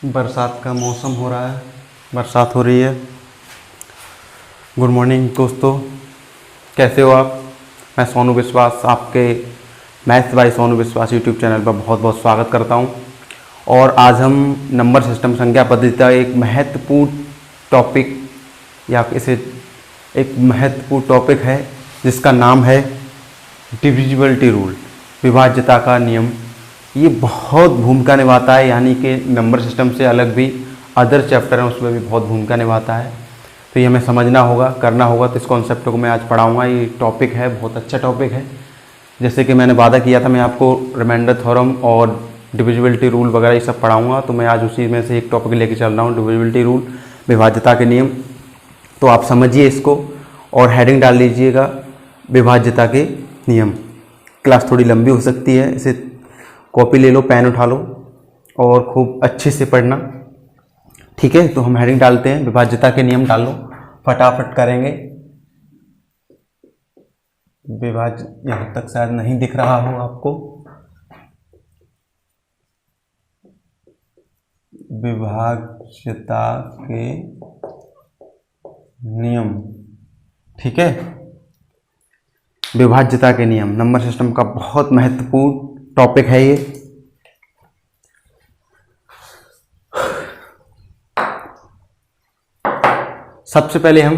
बरसात का मौसम हो रहा है, बरसात हो रही है। गुड मॉर्निंग दोस्तों, कैसे हो आप? मैं सोनू विश्वास आपके मैथ्स बाय सोनू विश्वास यूट्यूब चैनल पर बहुत बहुत स्वागत करता हूं। और आज हम नंबर सिस्टम संख्या पद्धति का एक महत्वपूर्ण टॉपिक या इसे एक महत्वपूर्ण टॉपिक है जिसका नाम है डिविजिबिलिटी रूल, विभाज्यता का नियम। ये बहुत भूमिका निभाता है, यानी कि नंबर सिस्टम से अलग भी अदर चैप्टर हैं उसमें भी बहुत भूमिका निभाता है। तो ये हमें समझना होगा, करना होगा। तो इस कॉन्सेप्ट को मैं आज पढ़ाऊँगा। ये टॉपिक है, बहुत अच्छा टॉपिक है। जैसे कि मैंने वादा किया था, मैं आपको रिमाइंडर थ्योरम और डिविजिबिलिटी रूल वगैरह ये सब पढ़ाऊँगा। तो मैं आज उसी में से एक टॉपिक लेके चल रहा हूँ, डिविजिबिलिटी रूल, विभाज्यता के नियम। तो आप समझिए इसको और हेडिंग डाल लीजिएगा विभाज्यता के नियम। क्लास थोड़ी लंबी हो सकती है, इसे कॉपी ले लो, पेन उठा लो और खूब अच्छे से पढ़ना, ठीक है। तो हम हेडिंग डालते हैं, विभाज्यता के नियम डाल लो, फटाफट करेंगे। विभाज्य यहाँ तक शायद नहीं दिख रहा हो आपको, विभाज्यता के नियम, ठीक है। विभाज्यता के नियम नंबर सिस्टम का बहुत महत्वपूर्ण टॉपिक है ये। सबसे पहले हम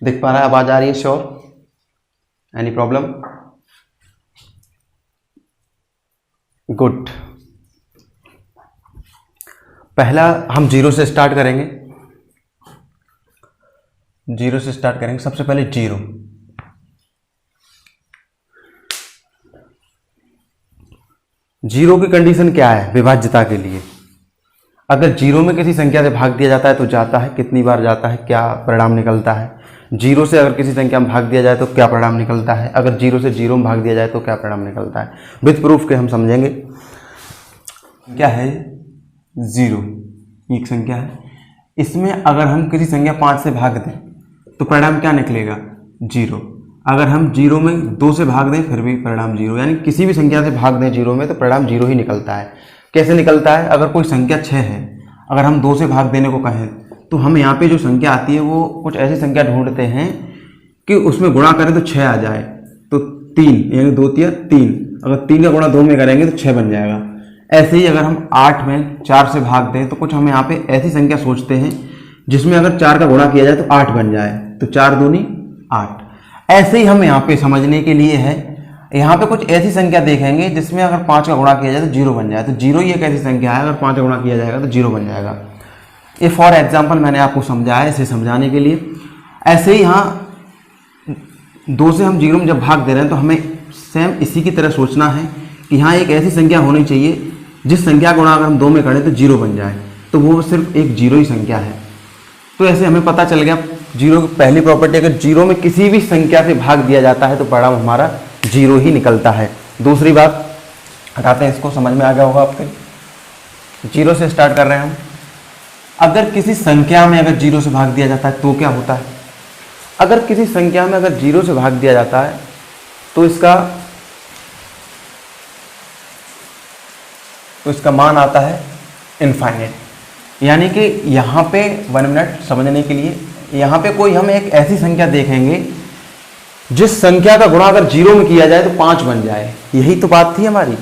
दिख पा रहा है, आवाज आ रही है? श्योर? Any problem? गुड। पहला हम जीरो से स्टार्ट करेंगे, जीरो से स्टार्ट करेंगे। सबसे पहले जीरो, जीरो की कंडीशन क्या है विभाज्यता के लिए? अगर जीरो में किसी संख्या से भाग दिया जाता है तो जाता है, कितनी बार जाता है, क्या परिणाम निकलता है? जीरो से अगर किसी संख्या में भाग दिया जाए तो क्या परिणाम निकलता है? अगर जीरो से जीरो में भाग दिया जाए तो क्या परिणाम निकलता है? विद प्रूफ के हम समझेंगे। क्या है? जीरो एक संख्या है, इसमें अगर हम किसी संख्या 5 से भाग दें तो परिणाम क्या निकलेगा? जीरो। अगर हम जीरो में 2 से भाग दें फिर भी परिणाम जीरो, यानी किसी भी संख्या से भाग दें जीरो में तो परिणाम जीरो ही निकलता है। कैसे निकलता है? अगर कोई संख्या 6 है, अगर हम 2 से भाग देने को कहें तो हम यहाँ पे जो संख्या आती है वो कुछ ऐसी संख्या ढूंढते हैं कि उसमें गुणा करें तो 6 आ जाए, तो 3 यानी 2 तिया 3, अगर 3 का गुणा 2 में करेंगे तो 6 बन जाएगा। ऐसे ही अगर हम 8 में 4 से भाग दें तो कुछ हम यहाँ पे ऐसी संख्या सोचते हैं जिसमें अगर 4 का गुणा किया जाए तो 8 बन जाए, तो 4 दूनी 8। ऐसे ही हम यहाँ पे समझने के लिए है, यहाँ पे कुछ ऐसी संख्या देखेंगे जिसमें अगर 5 का गुणा किया जाए तो 0 बन जाए, तो 0 ही एक ऐसी संख्या है, अगर 5 का गुणा किया जाएगा तो 0 बन जाएगा। ये फॉर एग्जाम्पल मैंने आपको समझाया इसे समझाने के लिए। ऐसे ही यहाँ 2 से हम 0 में जब भाग दे रहे हैं तो हमें सेम इसी की तरह सोचना है कि यहाँ एक ऐसी संख्या होनी चाहिए जिस संख्या का गुणा अगर हम 2 में करें तो 0 बन जाए, तो वो सिर्फ एक 0 ही संख्या है। तो ऐसे हमें पता चल गया जीरो की पहली प्रॉपर्टी, अगर जीरो में किसी भी संख्या से भाग दिया जाता है तो परिणाम हमारा जीरो ही निकलता है। दूसरी बात हटाते हैं इसको, समझ में आ गया होगा आपके। जीरो से स्टार्ट कर रहे हैं हम। अगर किसी संख्या में अगर जीरो से भाग दिया जाता है तो क्या होता है? अगर किसी संख्या में अगर जीरो से भाग दिया जाता है तो इसका मान आता है इनफाइनाइट। यानी कि यहाँ पे 1 मिनट समझने के लिए, यहाँ पे कोई हम एक ऐसी संख्या देखेंगे जिस संख्या का गुणा अगर 0 में किया जाए तो 5 बन जाए। यही तो बात थी हमारी।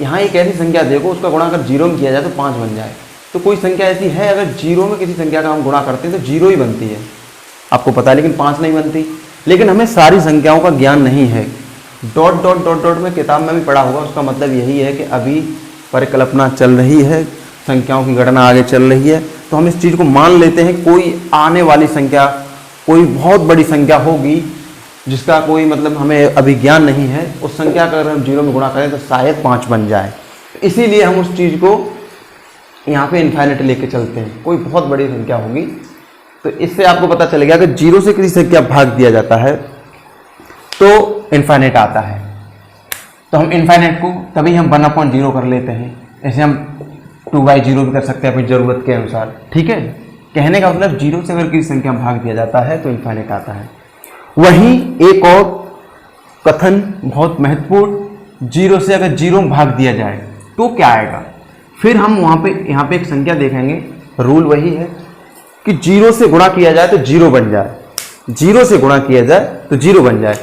यहाँ एक ऐसी संख्या देखो उसका गुणा अगर 0 में किया जाए तो 5 बन जाए। तो कोई संख्या ऐसी है अगर 0 में किसी संख्या का हम गुणा करते हैं तो 0 ही बनती है, आपको पता है, लेकिन 5 नहीं बनती। लेकिन हमें सारी संख्याओं का ज्ञान नहीं है। डॉट डॉट डॉट डॉट में किताब में भी पढ़ा होगा, उसका मतलब यही है कि अभी परिकल्पना चल रही है, संख्याओं की गणना आगे चल रही है। तो हम इस चीज़ को मान लेते हैं कोई आने वाली संख्या, कोई बहुत बड़ी संख्या होगी जिसका कोई मतलब हमें अभी ज्ञान नहीं है, उस संख्या का अगर हम 0 में गुणा करें तो शायद 5 बन जाए। इसीलिए हम उस चीज़ को यहाँ पे इनफाइनाइट लेके चलते हैं, कोई बहुत बड़ी संख्या होगी। तो इससे आपको पता चलेगा कि 0 से किसी संख्या भाग दिया जाता है तो इनफाइनाइट आता है। तो हम इनफाइनाइट को तभी हम 1/0 कर लेते हैं। ऐसे हम 2/0 भी कर सकते हैं अपनी ज़रूरत के अनुसार, ठीक है। कहने का मतलब 0 से अगर किसी संख्या में भाग दिया जाता है तो इनफाइनाइट आता है। वहीं एक और कथन बहुत महत्वपूर्ण, 0 से अगर 0 में भाग दिया जाए तो क्या आएगा? फिर हम यहाँ पे एक संख्या देखेंगे। रूल वही है कि 0 से गुणा किया जाए तो 0 बन जाए, 0 से गुणा किया जाए तो 0 बन जाए।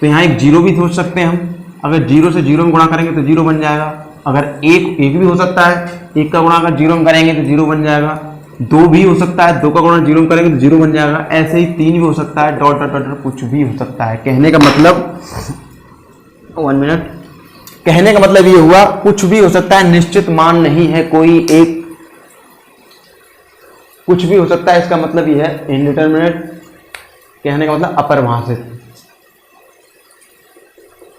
तो यहाँ एक 0 भी सोच सकते हैं हम, अगर 0 से 0 में गुणा करेंगे तो 0 बन जाएगा। अगर एक भी हो सकता है, 1 का गुणा अगर 0 में करेंगे तो 0 बन जाएगा। 2 भी हो सकता है, 2 का गुणा 0 में करेंगे तो 0 बन जाएगा। ऐसे ही 3 भी हो सकता है, डॉट डॉट डॉट कुछ भी हो सकता है। कहने का मतलब 1 मिनट, कहने का मतलब ये हुआ कुछ भी हो सकता है, निश्चित मान नहीं है कोई एक, कुछ भी हो सकता है। इसका मतलब ये है इनडिटरमिनेट, कहने का मतलब अपरिभाषित,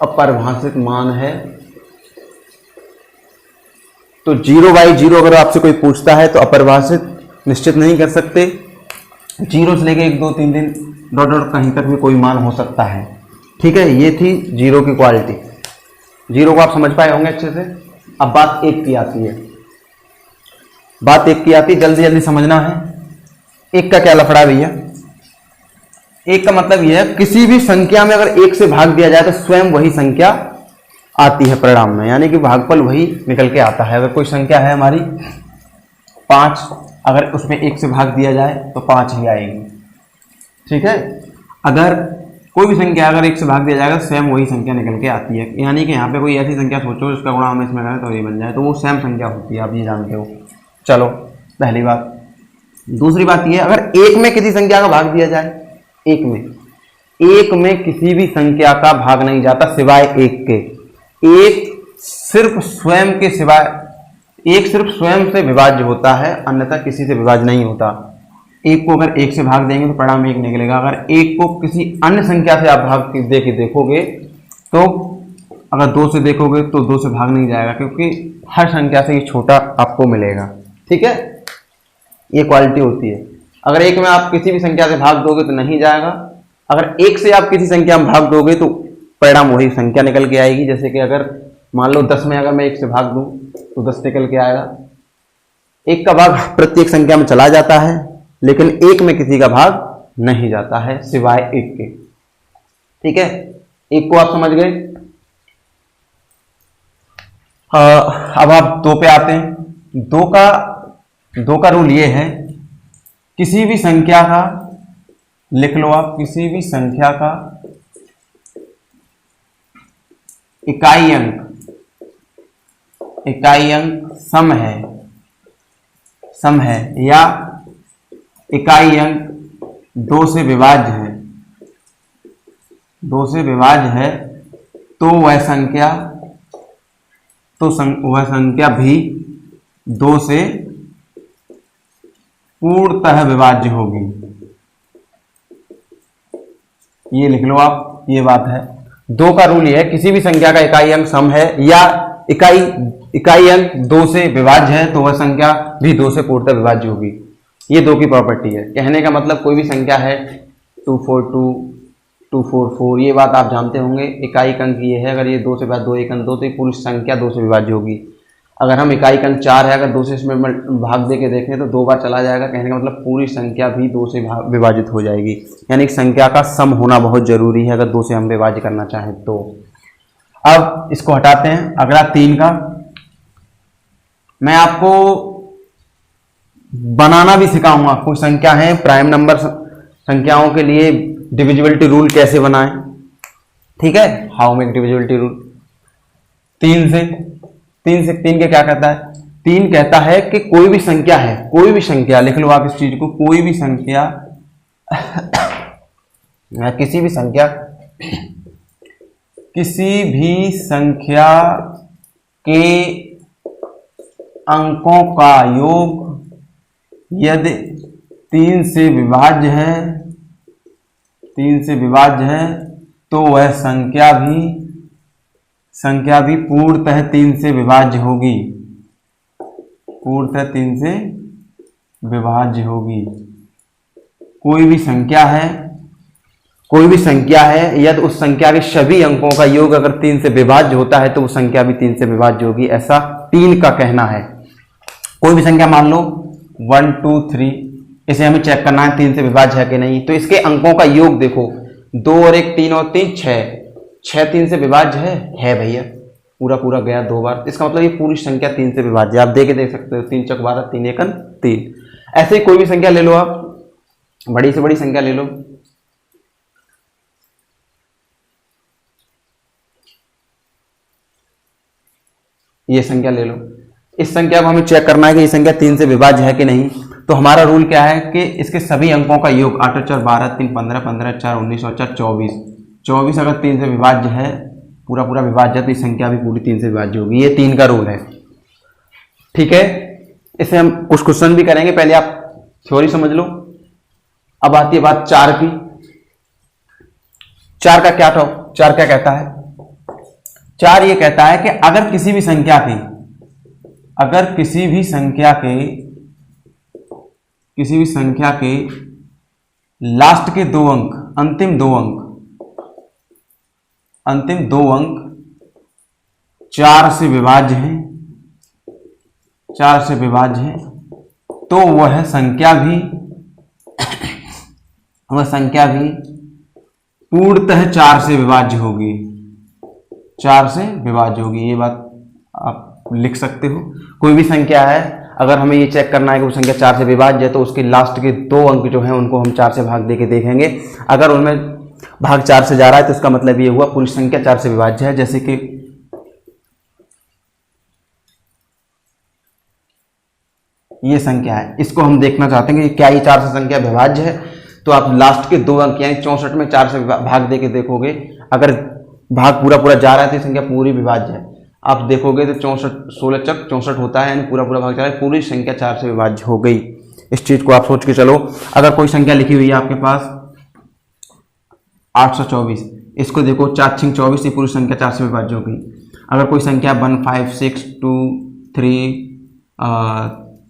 अपरिभाषित मान है। तो 0/0 अगर आपसे कोई पूछता है तो अपरिभाषित, निश्चित नहीं कर सकते। 0 से लेके 1 2 3 दिन डॉट डॉट कहीं तक भी कोई मान हो सकता है। ठीक है, ये थी 0 की क्वालिटी। 0 को आप समझ पाए होंगे अच्छे से। अब बात 1 की आती है, बात 1 की आती है, जल्दी जल्दी समझना है। 1 का क्या लफड़ा भैया? 1 का मतलब यह है किसी भी संख्या में अगर 1 से भाग दिया जाए तो स्वयं वही संख्या आती है परिणाम में, यानी कि भागफल वही निकल के आता है। अगर कोई संख्या है हमारी 5, अगर उसमें 1 से भाग दिया जाए तो 5 ही आएगी। ठीक है, अगर कोई भी संख्या अगर 1 से भाग दिया जाएगा स्वयं वही संख्या निकल के आती है। यानी कि यहाँ पे कोई ऐसी संख्या सोचो जिसका गुणा हम इसमें करें तो ये बन जाए, तो वो स्वयं संख्या होती है, आप ये जानते हो। चलो पहली बात। दूसरी बात ये है, अगर 1 में किसी संख्या का भाग दिया जाए, 1 में किसी भी संख्या का भाग नहीं जाता सिवाय 1 के। 1 सिर्फ स्वयं के सिवाय, 1 सिर्फ स्वयं से विभाज्य होता है, अन्यथा किसी से विभाज्य नहीं होता। 1 को अगर 1 से भाग देंगे तो परिणाम 1 निकलेगा। अगर 1 को किसी अन्य संख्या से आप भाग दे के देखोगे तो, अगर 2 से देखोगे तो 2 से भाग नहीं जाएगा, क्योंकि हर संख्या से ये छोटा आपको मिलेगा। ठीक है, ये क्वालिटी होती है। अगर 1 में आप किसी भी संख्या से भाग दोगे तो नहीं जाएगा, अगर 1 से आप किसी संख्या में भाग दोगे तो परिणाम वही संख्या निकल के आएगी। जैसे कि अगर मान लो 10 में अगर मैं 1 से भाग दूं तो 10 निकल के आएगा। 1 का भाग प्रत्येक संख्या में चला जाता है, लेकिन 1 में किसी का भाग नहीं जाता है सिवाय 1 के। ठीक है, 1 को आप समझ गए। अब आप 2 पे आते हैं। 2 का रूल ये है, किसी भी संख्या का, लिख लो आप, किसी भी संख्या का इकाई अंक सम है या इकाई अंक 2 से विभाज्य है, 2 से विभाज्य है, तो वह संख्या भी 2 से पूर्णतः विभाज्य होगी। ये लिख लो आप, ये बात है। 2 का रूल ये है, किसी भी संख्या का इकाई अंक सम है या इकाई अंक 2 से विभाज्य है तो वह संख्या भी 2 से पूर्णतः विभाज्य होगी। ये 2 की प्रॉपर्टी है। कहने का मतलब कोई भी संख्या है 242, 244, ये बात आप जानते होंगे। इकाई अंक ये है, अगर ये 2 से विभाज्य, 2 1 2 तो ये पूरी संख्या 2 से विभाज्य होगी। अगर हम इकाई अंक 4 है, अगर 2 से इसमें भाग दे के देखें तो 2 बार चला जाएगा। कहने का मतलब पूरी संख्या भी 2 से विभाजित हो जाएगी। यानी संख्या का सम होना बहुत जरूरी है अगर 2 से हम विभाज्य करना चाहें तो। अब इसको हटाते हैं। अगला 3 का, मैं आपको बनाना भी सिखाऊंगा। कुछ संख्या है प्राइम नंबर संख्याओं के लिए डिविजिबिलिटी रूल कैसे बनाएं। ठीक है, हाउ मेक डिविजिबिलिटी रूल। 3 के क्या कहता है? 3 कहता है कि कोई भी संख्या है, कोई भी संख्या, लिख लो आप इस चीज को, कोई भी संख्या किसी भी संख्या के अंकों का योग यदि 3 से विभाज्य है तो वह संख्या भी पूर्णतः 3 से विभाज्य होगी, पूर्णतः 3 से विभाज्य होगी। कोई भी संख्या है यदि उस संख्या के सभी अंकों का योग अगर 3 से विभाज्य होता है तो वो संख्या भी 3 से विभाज्य होगी, ऐसा 3 का कहना है। कोई भी संख्या मान लो 1 2 3, इसे हमें चेक करना है 3 से विभाज्य है कि नहीं। तो इसके अंकों का योग देखो, 2 और 1 3 और 3 6, 6 3 से विभाज्य है भैया, पूरा पूरा गया 2 बार, इसका मतलब ये पूरी संख्या 3 से विभाज्य। आप देख सकते हो 3 चौक 12, 3 एकन 3। ऐसे ही कोई भी संख्या ले लो, आप बड़ी से बड़ी संख्या ले लो। ये संख्या ले लो, इस संख्या को हमें चेक करना है कि ये संख्या 3 से विभाज्य है कि नहीं। तो हमारा रूल क्या है कि इसके सभी अंकों का योग 8 और 4 12, 3 15, 15 4 19 और 4 24, 24 अगर 3 से विभाज्य है, पूरा पूरा विभाज्य है, तो ये संख्या भी पूरी 3 से विभाज्य होगी। ये 3 का रूल है, ठीक है। इसे हम कुछ क्वेश्चन भी करेंगे, पहले आप थ्योरी समझ लो। अब आती है बात 4 की। 4 का क्या था, 4 क्या कहता है? 4 ये कहता है कि अगर किसी भी संख्या के लास्ट के 2 अंक, अंतिम दो अंक 4 से विभाज्य हैं, 4 से विभाज्य हैं, तो वह संख्या भी पूर्णतः 4 से विभाज्य होगी, 4 से विभाज्य होगी। ये बात आप लिख सकते हो। कोई भी संख्या है, अगर हमें ये चेक करना है कि वो संख्या 4 से विभाज्य है, तो उसके लास्ट के 2 अंक जो हैं उनको हम 4 से भाग देके देखेंगे। अगर उनमें भाग 4 से जा रहा है तो इसका मतलब ये हुआ पूरी संख्या 4 से विभाज्य है। जैसे कि ये संख्या है, इसको हम देखना चाहते हैं कि क्या ये 4 से संख्या विभाज्य है। तो आप लास्ट के 2 अंक यानी 64 में 4 से भाग देके देखोगे, अगर भाग पूरा पूरा जा रहा है तो ये संख्या पूरी विभाज्य है। आप देखोगे तो 64, 16 चक 64 होता है, यानी पूरा पूरा भाग जा रहा है, पूरी संख्या 4 से विभाज्य हो गई। इस चीज को आप सोच के चलो। अगर कोई संख्या लिखी हुई है आपके पास 824, इसको देखो 4 6 24, ये पूरी संख्या 4 से विभाज्य हो गई। अगर कोई संख्या 1 5 6 2 3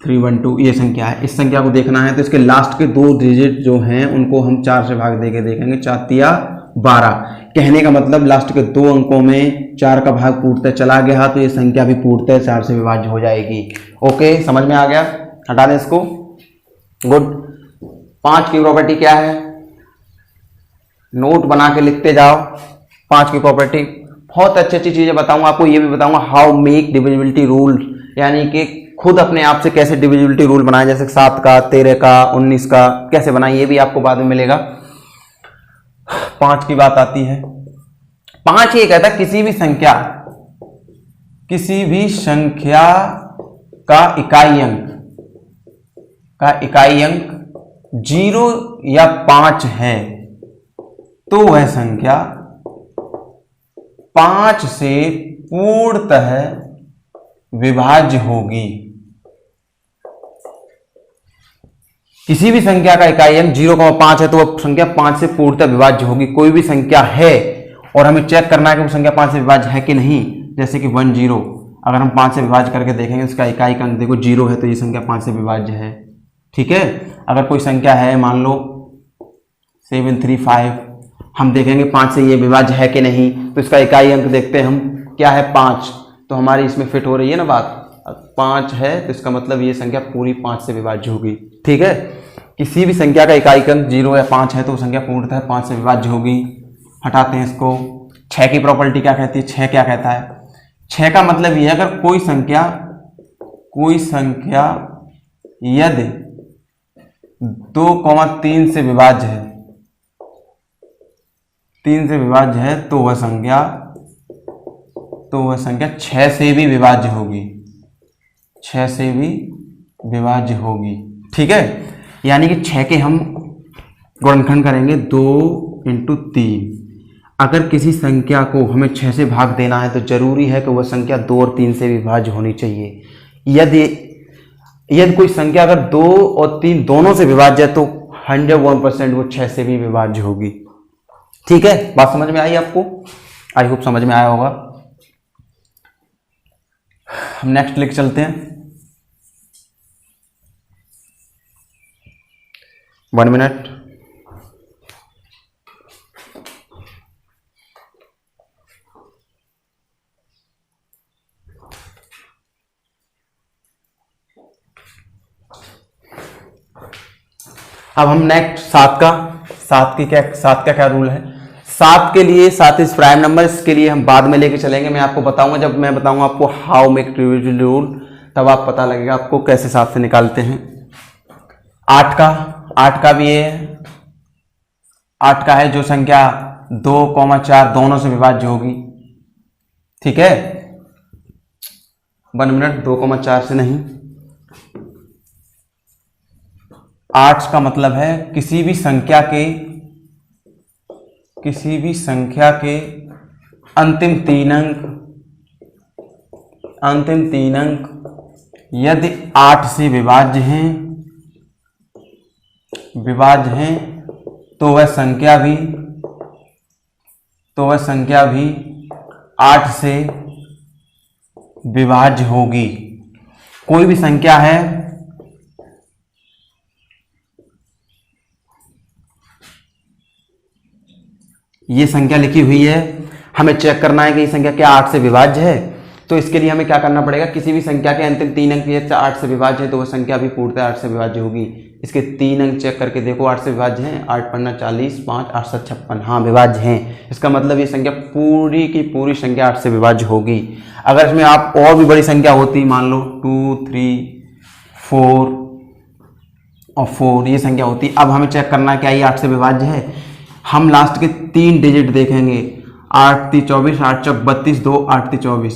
3 1 2 ये संख्या है, इस संख्या को देखना है तो इसके लास्ट के 2 डिजिट जो हैं उनको हम 4 से भाग देके देखेंगे। 4 तिया 12, कहने का मतलब लास्ट के 2 अंकों में 4 का भाग पूर्णतः चला गया, तो ये संख्या भी पूर्णतः 4 से विभाज्य हो जाएगी। ओके, समझ में आ गया? हटा दें इसको। गुड। 5 की प्रॉपर्टी क्या है? नोट बना के लिखते जाओ। 5 की प्रॉपर्टी बहुत अच्छी अच्छी चीजें बताऊंगा आपको। ये भी बताऊंगा हाउ मेक डिविजिबिलिटी रूल, यानी कि खुद अपने आप से कैसे डिविजिबिलिटी रूल बनाए, जैसे 7 का 13 का 19 का कैसे बनाए, ये भी आपको बाद में मिलेगा। 5 की बात आती है। 5 ये कहता है किसी भी संख्या का इकाई अंक 0 या 5 है तो वह संख्या 5 से पूर्णतः विभाज्य होगी। किसी भी संख्या का इकाई अंक 0,5 है तो वह संख्या 5 से पूर्णतः विभाज्य होगी। कोई भी संख्या है और हमें चेक करना है कि वो संख्या 5 से विभाज्य है कि नहीं, जैसे कि 1 0, अगर हम 5 से विभाज्य करके देखेंगे उसका इकाई अंक देखो 0 है तो ये संख्या 5 से विभाज्य है। ठीक है। अगर कोई संख्या है मान लो 735, हम देखेंगे 5 से ये विभाज्य है कि नहीं, तो इसका इकाई अंक देखते हैं हम, क्या है 5, तो हमारी इसमें फिट हो रही है ना बात। 5 है तो इसका मतलब ये संख्या पूरी 5 से विभाज्य होगी। ठीक है। किसी भी संख्या का इकाई अंक 0 या 5 है तो संख्या पूर्णतः 5 से विभाज्य होगी। हटाते हैं इसको। 6 की प्रॉपर्टी क्या कहती है? 6 क्या कहता है? 6 का मतलब ये है अगर कोई संख्या यदि 2,3 से विभाज्य है, 3 से विभाज्य है तो वह संख्या 6 से भी विभाज्य होगी, 6 से भी विभाज्य होगी। ठीक है। यानी कि 6 के हम गुणनखंड करेंगे 2 × 3। अगर किसी संख्या को हमें 6 से भाग देना है तो जरूरी है कि वह संख्या 2 और 3 से विभाज्य होनी चाहिए। यदि कोई संख्या अगर 2 और 3 दोनों से विभाज्य है तो 101% वो 6 से भी विभाज्य होगी। ठीक है। बात समझ में आई आपको? आई होप समझ में आया होगा। हम नेक्स्ट लिख चलते हैं। 1 मिनट। अब हम नेक्स्ट 7 का क्या रूल है? 7 के लिए 7 इज प्राइम नंबर, इसके लिए हम बाद में लेके चलेंगे। मैं आपको बताऊंगा, जब मैं बताऊंगा आपको हाउ मेक ट्रिवियल रूल, तब आप पता लगेगा आपको कैसे 7 से निकालते हैं। 8 का भी है, 8 का है जो संख्या 2, 4 दोनों से विभाज्य होगी। ठीक है, 1 मिनट, 2, 4 से नहीं। 8 का मतलब है किसी भी संख्या के अंतिम 3 अंक यदि 8 से विभाज्य हैं तो वह संख्या भी 8 से विभाज्य होगी। कोई भी संख्या है, ये संख्या लिखी हुई है, हमें चेक करना है कि ये संख्या क्या 8 से विभाज्य है। तो इसके लिए हमें क्या करना पड़ेगा, किसी भी संख्या के अंतिम 3 अंक यदि 8 से विभाज्य है तो वह संख्या भी पूर्णतः 8 से विभाज्य होगी। इसके 3 अंक चेक करके देखो 8 से विभाज्य हैं, 8 पन्ना 40, 5 8 7 56, हाँ विभाज्य हैं। इसका मतलब ये संख्या पूरी की पूरी संख्या 8 से विभाज्य होगी। अगर इसमें आप और भी बड़ी संख्या होती, मान लो 2, 3, 4 और 4 ये संख्या होती, अब हमें चेक करना है क्या ये 8 से विभाज्य है। हम लास्ट के 3 डिजिट देखेंगे, 8 3 24, 8 चौक 32, 2 8 3 24,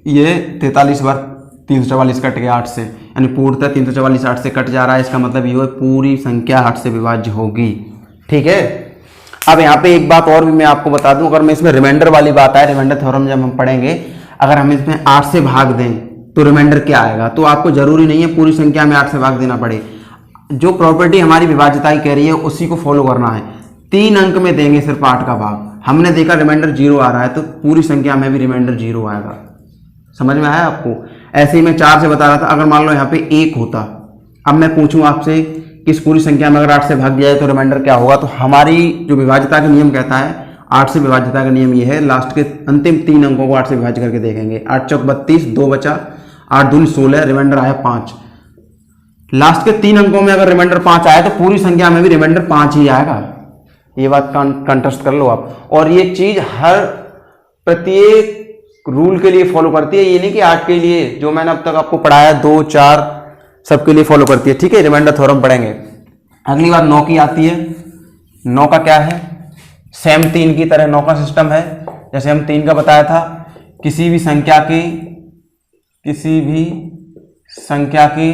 ये 43 बार 344 कट गया 8 से, यानी पूर्णतः 344 8 से कट जा रहा है। इसका मतलब ये पूरी संख्या 8 से विभाज्य होगी। ठीक है, अब यहाँ पे एक बात और भी मैं आपको बता दूं, अगर मैं इसमें रिमाइंडर वाली बात है, रिमाइंडर थ्योरम जब हम पढ़ेंगे, अगर हम इसमें 8 से भाग दें तो रिमाइंडर क्या आएगा। तो आपको जरूरी नहीं है पूरी संख्या में 8 से भाग देना पड़े, जो प्रॉपर्टी हमारी विभाज्यता की कह रही है उसी को फॉलो करना है। 3 अंक में देंगे सिर्फ 8 का भाग, हमने देखा रिमाइंडर 0 आ रहा है तो पूरी संख्या में भी रिमाइंडर 0 आएगा। समझ में आया आपको। ऐसे ही मैं 4 से बता रहा था, अगर मान लो यहाँ पे 1 होता, अब मैं पूछूं आपसे कि इस पूरी संख्या में अगर 8 से भाग दिया जाए तो रिमाइंडर क्या होगा, तो हमारी जो विभाज्यता का नियम कहता है, 8 से विभाज्यता का नियम ये है, लास्ट के अंतिम 3 अंकों को 8 से विभाज्य करके देखेंगे। 8 चौक 32, 2 बचा, 8 दूनी 16, रिमाइंडर आया 5। लास्ट के 3 अंकों में अगर रिमाइंडर 5 आया तो पूरी संख्या में भी रिमाइंडर 5 ही आएगा। ये बात कंटेस्ट कर लो आप। और ये चीज हर प्रत्येक रूल के लिए फॉलो करती है, ये नहीं कि 8 के लिए जो मैंने अब तक आपको पढ़ाया 2 4 सबके लिए फॉलो करती है। ठीक है, रिमाइंडर थ्योरम पढ़ेंगे। अगली बात 9 की आती है। 9 का क्या है, सेम 3 की तरह 9 का सिस्टम है। जैसे हम 3 का बताया था, किसी भी संख्या के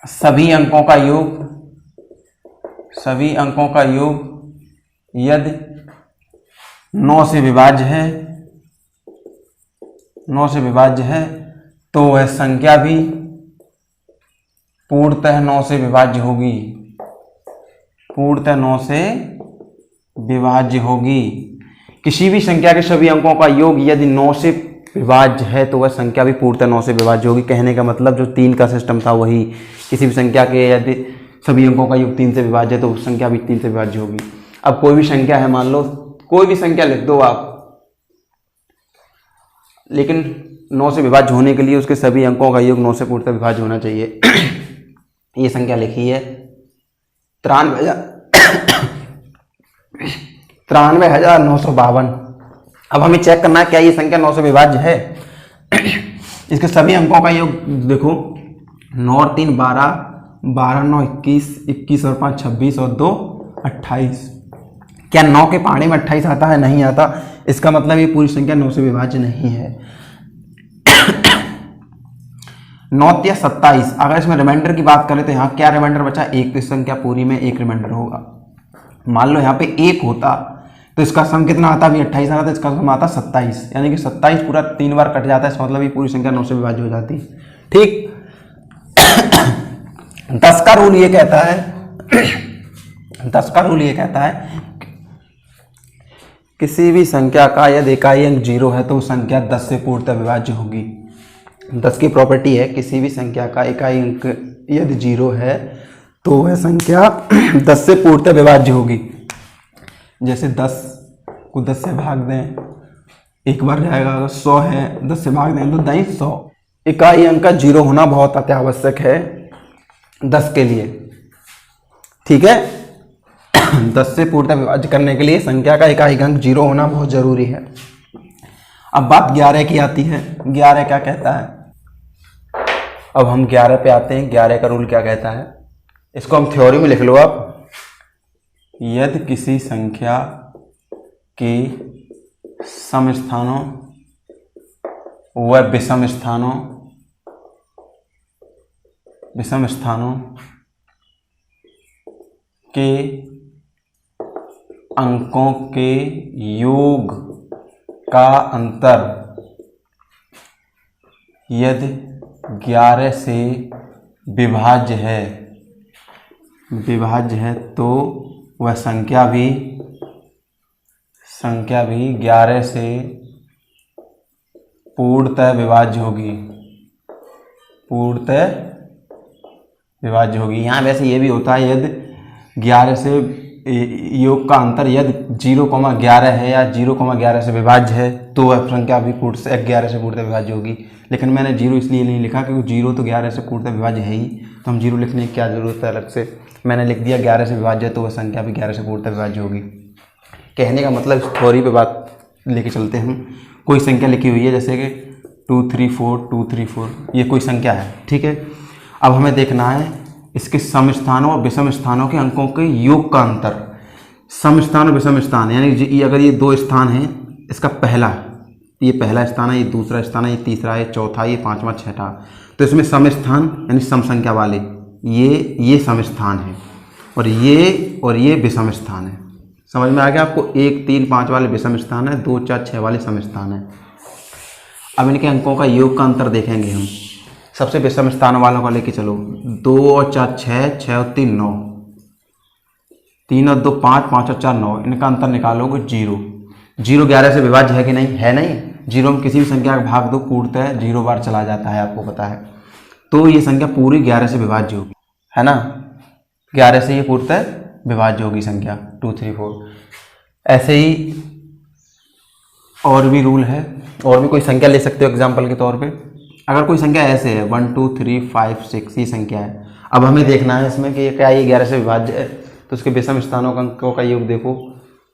सभी अंकों का योग यदि 9 से विभाज्य है तो वह संख्या भी पूर्णतः 9 से विभाज्य होगी। किसी भी संख्या के सभी अंकों का योग यदि 9 से विभाज्य है तो वह संख्या भी पूर्णतः 9 से विभाज्य होगी। कहने का मतलब जो 3 का सिस्टम था वही, किसी भी संख्या के यदि सभी अंकों का योग 3 से विभाज्य है तो संख्या भी 3 से विभाज्य होगी। अब कोई भी संख्या है, मान लो कोई भी संख्या लिख दो आप, लेकिन 9 से विभाज्य होने के लिए उसके सभी अंकों का योग 9 से पूर्णतः विभाज्य होना चाहिए। ये संख्या लिखी है 93,952। अब हमें चेक करना है क्या ये संख्या 9 से विभाज्य है। इसके सभी अंकों का योग देखो, 9 और 3 12, 12 9 21, 21 और 5 26 और 2 28। क्या 9 के पहाड़े में 28 आता है? नहीं आता। इसका मतलब ये पूरी संख्या 9 से विभाज्य नहीं है। 9 या 27। अगर इसमें रिमाइंडर की बात करें तो यहाँ क्या रिमाइंडर बचा? 1। तो इस संख्या पूरी में 1 रिमाइंडर होगा। मान लो यहाँ पे 1 होता तो इसका सम कितना आता? अभी 28 आ रहा था, इसका सम आता 27, यानी कि 27 पूरा 3 बार कट जाता है। इसका मतलब ये पूरी संख्या 9 से विभाज्य हो जाती है। ठीक। 10 का रूल ये कहता है किसी भी संख्या का यदि इकाई अंक 0 है तो संख्या 10 से पूर्णतः विभाज्य होगी। 10 की प्रॉपर्टी है, किसी भी संख्या का इकाई अंक यदि 0 है तो वह संख्या 10 से पूर्णतः विभाज्य होगी। जैसे 10 को 10 से भाग दें, एक बार जाएगा। अगर 100 है, 10 से भाग दें तो 100। इकाई अंक का 0 होना बहुत अत्यावश्यक है 10 के लिए। ठीक है। 10 से पूर्णतः विभाज्य करने के लिए संख्या का इकाई अंक 0 होना बहुत जरूरी है। अब बात 11 की आती है। 11 क्या कहता है? अब हम 11 पे आते हैं। 11 का रूल क्या कहता है, इसको हम थ्योरी में लिख लो आप। यदि किसी संख्या की सम स्थानों व विषम स्थानों के अंकों के योग का अंतर यदि 11 से विभाज्य है तो वह संख्या भी 11 से पूर्णतः विभाज्य होगी। यहाँ वैसे ये भी होता है, यदि 11 से योग का अंतर यदि 0,11 है या 0,11 से विभाज्य है तो वह संख्या भी 11 से पूर्णतः विभाज्य होगी। लेकिन मैंने 0 इसलिए नहीं लिखा क्योंकि 0 तो 11 से पूर्णतः विभाज्य है ही, तो हम 0 लिखने की क्या जरूरत है अलग से। मैंने लिख दिया 11 से विभाज्य है तो वह संख्या भी 11 से पूर्णतः विभाज्य होगी। कहने का मतलब इस थ्योरी पे बात लेके चलते हैं हम। कोई संख्या लिखी हुई है जैसे कि 234 ये कोई संख्या है, ठीक है। अब हमें देखना है इसके सम स्थानों और विषम स्थानों के अंकों के योग का अंतर। सम स्थान और विषम स्थान यानी अगर ये 2 स्थान हैं, इसका ये पहला स्थान है, ये दूसरा स्थान है, ये तीसरा है, चौथा, ये पांचवा, छठा, तो इसमें सम स्थान यानी सम संख्या वाले ये सम स्थान है और ये विषम स्थान है। समझ में आ गया आपको? 1, 3, 5 वाले विषम स्थान है, 2, 4, 6 वाले सम स्थान है। अब इनके अंकों का योग का अंतर देखेंगे हम। सबसे विषम स्थान वालों का लेके चलो। 2 और 4 6, 6 और 3 9, 3 और 2 5, 5 और 4 9, इनका अंतर निकालोगे 0। 0 11 से विभाज्य है कि नहीं? है नहीं। 0 में किसी भी संख्या का भाग दो पूर्णतः 0 बार चला जाता है, आपको पता है। तो ये संख्या पूरी 11 से विभाज्य होगी, है ना। 11 से ये पूर्णतः विभाज्य होगी संख्या 2, 3, 4। ऐसे ही और भी रूल है, और भी कोई संख्या ले सकते हो एग्जाम्पल के तौर पे। अगर कोई संख्या ऐसे है 1 2 3 5 6 ये संख्या है, अब हमें देखना है इसमें कि क्या ये 11 से विभाज्य है, तो उसके विषम स्थानों का अंकों का योग देखो।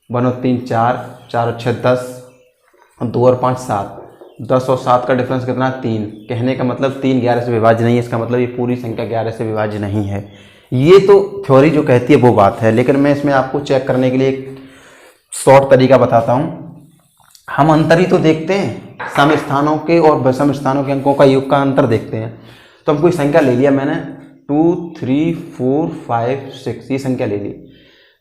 1 और 3 4, 4 और 6 10, 2 और 5 7, 10 और 7 का डिफरेंस कितना? 3। कहने का मतलब 3 11 से विभाज्य नहीं है, इसका मतलब ये पूरी संख्या 11 से विभाज्य नहीं है। ये तो थ्योरी जो कहती है वो बात है, लेकिन मैं इसमें आपको चेक करने के लिए एक शॉर्ट तरीका बताता हूँ। हम अंतर ही तो देखते हैं, सम स्थानों के और विषम स्थानों के अंकों का योग का अंतर देखते हैं। तो हम कोई संख्या ले लिया मैंने 2 3 4 5 6 ये संख्या ले ली,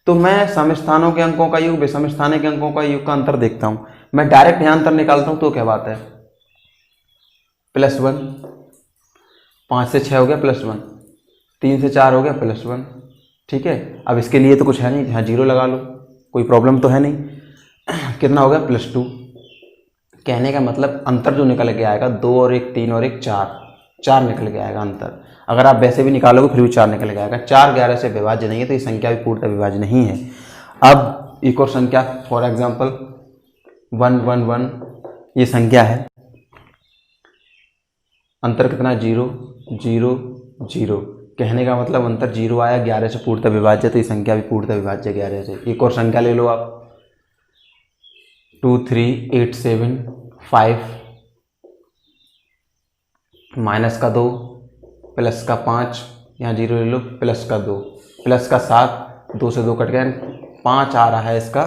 तो मैं सम स्थानों के अंकों का योग विषम स्थानों के अंकों का योग का अंतर देखता हूँ। मैं डायरेक्ट यहाँ अंतर निकालता हूँ तो क्या बात है? +1। 5 से 6 हो गया +1, 3 से 4 हो गया +1, ठीक है। अब इसके लिए तो कुछ है नहीं, यहाँ 0 लगा लो, कोई प्रॉब्लम तो है नहीं। कितना हो गया? +2। कहने का मतलब अंतर जो निकल के आएगा 2 और 1 3 और 1 4 निकल के आएगा अंतर। अगर आप वैसे भी निकालोगे फिर भी 4 निकल के आएगा। 4 11 से विभाज्य नहीं है, तो ये संख्या भी पूर्णतः विभाज्य नहीं है। अब एक और संख्या फॉर एग्जाम्पल 1 1 1 ये संख्या है, अंतर कितना? 0 0 0। कहने का मतलब अंतर 0 आया, 11 से पूर्णतः विभाज्य, तो ये संख्या भी पूर्णतः विभाज्य 11 से। एक और संख्या ले लो आप 2 3 8 7 5 -2 +5, यहाँ 0 ले लो, +2 +7, 2 से 2 कट गया, 5 आ रहा है इसका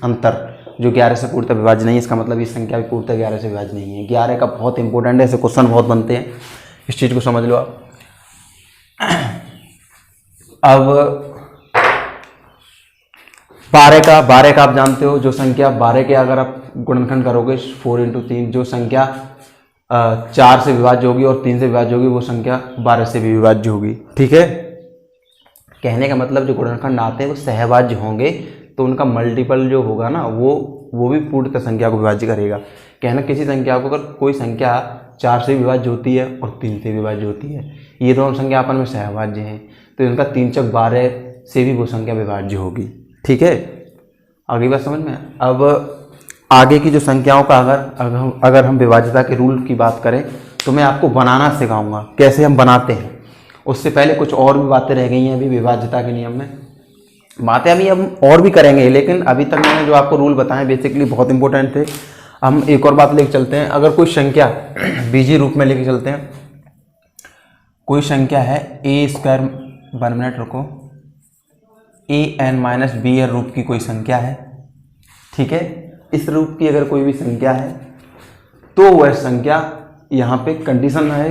अंतर, जो 11 से पूर्णतः विभाज्य नहीं है। इसका मतलब ये संख्या भी पूर्णतः 11 से विभाज्य नहीं है। 11 का बहुत इंपॉर्टेंट है, ऐसे क्वेश्चन बहुत बनते हैं, इस चीज़ को समझ लो आप। अब 12 का आप जानते हो, जो संख्या 12 के अगर आप गुणनखंड करोगे 4 × 3, जो संख्या 4 से विभाज्य होगी और 3 से विभाज्य होगी वो संख्या 12 से भी विभाज्य होगी, ठीक है। कहने का मतलब जो गुणनखंड आते हैं वो सहभाज्य होंगे, तो उनका मल्टीपल जो होगा ना वो भी पूर्णतः संख्या को विभाज्य करेगा। कहना किसी संख्या को अगर कोई संख्या 4 से विभाज्य होती है और 3 से विभाज्य होती है, ये दोनों संख्या आपस में सहभाज्य हैं, तो इनका 3 × 12 से भी वो संख्या विभाज्य होगी, ठीक है। आगे बात समझ में। अब आगे की जो संख्याओं का अगर हम विभाज्यता के रूल की बात करें तो मैं आपको बनाना सिखाऊंगा, कैसे हम बनाते हैं उससे पहले कुछ और भी बातें रह गई हैं अभी विभाज्यता के नियम में। बातें अभी हम और भी करेंगे, लेकिन अभी तक मैंने जो आपको रूल बताए बेसिकली बहुत इंपॉर्टेंट थे। हम एक और बात लेके चलते हैं। अगर कोई संख्या बीजीय रूप में लेके चलते हैं, कोई संख्या है ए स्क्वायर, 1 मिनट रुको, an-bn रूप की कोई संख्या है, ठीक है। इस रूप की अगर कोई भी संख्या है तो वह संख्या, यहाँ पे कंडीशन है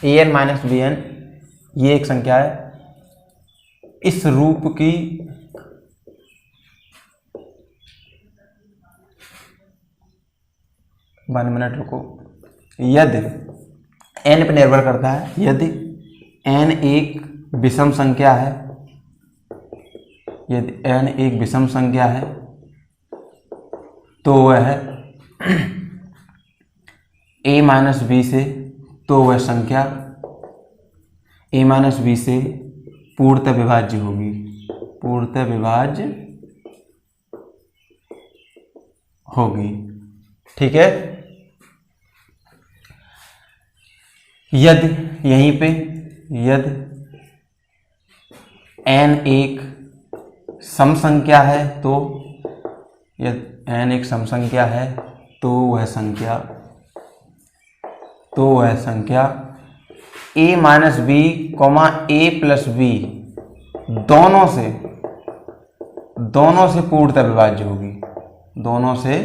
an-bn, ये एक संख्या है, इस रूप की वन मिनट रुको, यदि n पे निर्भर करता है, यदि n एक विषम संख्या है, यदि n एक विषम संख्या है तो वह a-b से, तो वह संख्या a-b से पूर्णतः विभाज्य होगी, पूर्णतः विभाज्य होगी, ठीक है। यदि यहीं पे यदि n एक सम संख्या है तो, यदि n एक सम संख्या है तो वह संख्या a-b, a+b दोनों से पूर्णतः विभाज्य होगी, दोनों से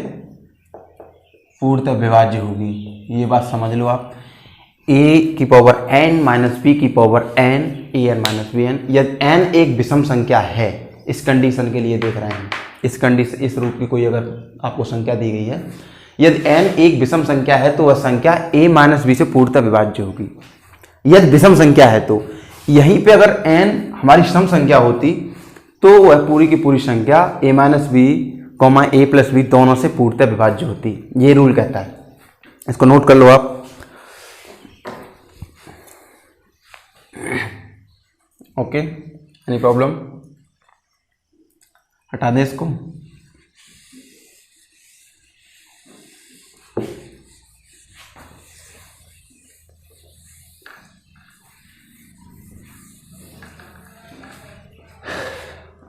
पूर्णतः विभाज्य होगी। ये बात समझ लो आप। a की पावर n-b की पावर n, an-bn, यदि n एक विषम संख्या है, इस कंडीशन के लिए देख रहे हैं, इस कंडीशन, इस रूप की कोई अगर आपको संख्या दी गई है, यदि n एक विषम संख्या है तो वह संख्या a-b से पूर्णतः विभाज्य होगी। यदि विषम संख्या है तो, यहीं पे अगर n हमारी सम संख्या होती तो वह पूरी की पूरी संख्या a-b, a+b दोनों से पूर्णतः विभाज्य होती। ये रूल कहता है, इसको नोट कर लो आप। Okay, any problem? हटा दे इसको।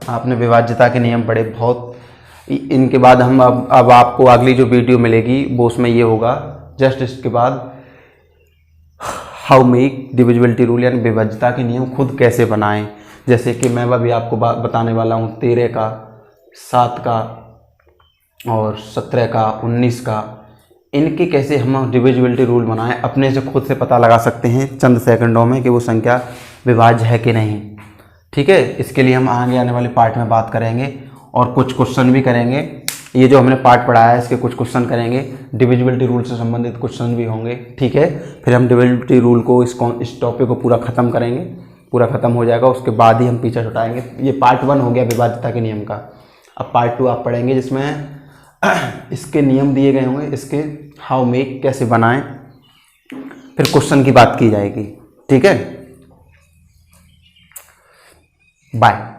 आपने विभाज्यता के नियम पढ़े बहुत। इनके बाद हम अब आपको अगली जो वीडियो मिलेगी वो उसमें ये होगा, जस्ट इसके बाद हाउ मेक डिविजिबिलिटी रूल, यानी विभाज्यता के नियम खुद कैसे बनाएं। जैसे कि मैं अभी आपको बताने वाला हूँ 13 का, 7 का और 17 का, 19 का, इनके कैसे हम डिविजिबिलिटी रूल बनाएं, अपने से खुद से पता लगा सकते हैं चंद सेकंडों में कि वो संख्या विभाज्य है कि नहीं, ठीक है। इसके लिए हम आगे आने वाले पार्ट में बात करेंगे और कुछ क्वेश्चन भी करेंगे। ये जो हमने पार्ट पढ़ाया है इसके कुछ क्वेश्चन करेंगे, डिविजिबिलिटी रूल से संबंधित क्वेश्चन भी होंगे, ठीक है। फिर हम डिविजिबिलिटी रूल को इस टॉपिक को पूरा ख़त्म करेंगे, पूरा ख़त्म हो जाएगा, उसके बाद ही हम पीछे छुटाएंगे। ये पार्ट 1 हो गया विभाज्यता के नियम का। अब पार्ट 2 आप पढ़ेंगे जिसमें इसके नियम दिए गए होंगे, इसके हाउ मेक कैसे बनाएं, फिर क्वेश्चन की बात की जाएगी, ठीक है। बाय।